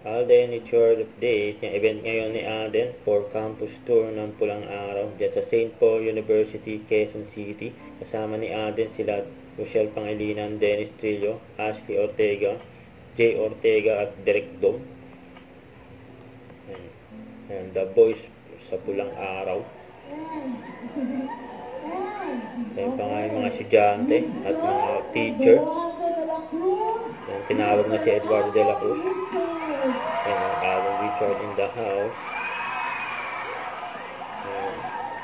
Alden, it's your update. Yung event ngayon ni Alden for campus tour ng Pulang Araw dyan sa St. Paul University, Quezon City. Kasama ni Alden sila Rochelle Pangilinan, Dennis Trillo, Ashley Ortega, Jay Ortega at Derek Dom. And the boys sa Pulang Araw. Yan pa nga yung mga estudyante at mga teacher. Yan, tinawag na si Eduardo de la Cruz. Yan ang Alan Richard in the house. Yan,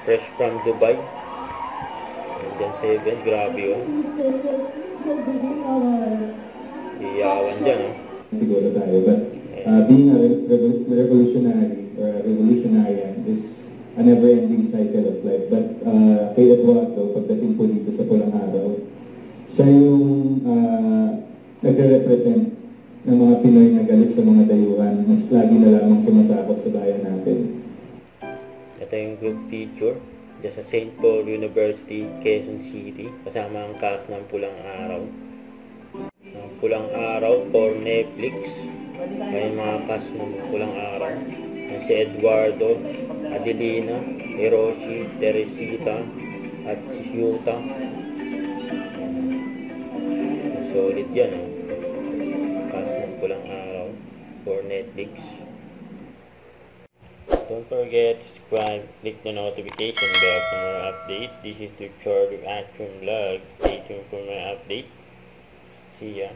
fresh from Dubai. And then 7, grabe yun. Iyawan dyan, oh. Siguro tayo, but being a revolutionary or a revolutionarian is a never-ending cycle of life. But kay Eduardo, pagdating po dito sa Pulang Araw, siya yung nagre-represent ng mga Pinoy na galit sa mga dayuhan, mas lagi na lamang sumasakop sa bayan natin. Ito yung group picture dyan sa St. Paul University, Quezon City, kasama ang cast ng Pulang Araw. Ang Pulang Araw for Netflix. May mga cast ng Pulang Araw. Yan si Eduardo, Adelina, Hiroshi, Teresita, at si Yuta. Solid yan, oh. Cast ng Pulang Araw for Netflix. Don't forget to subscribe, click the notification bell for more updates. This is the Chord Action Vlog. Stay tuned for more updates. See ya.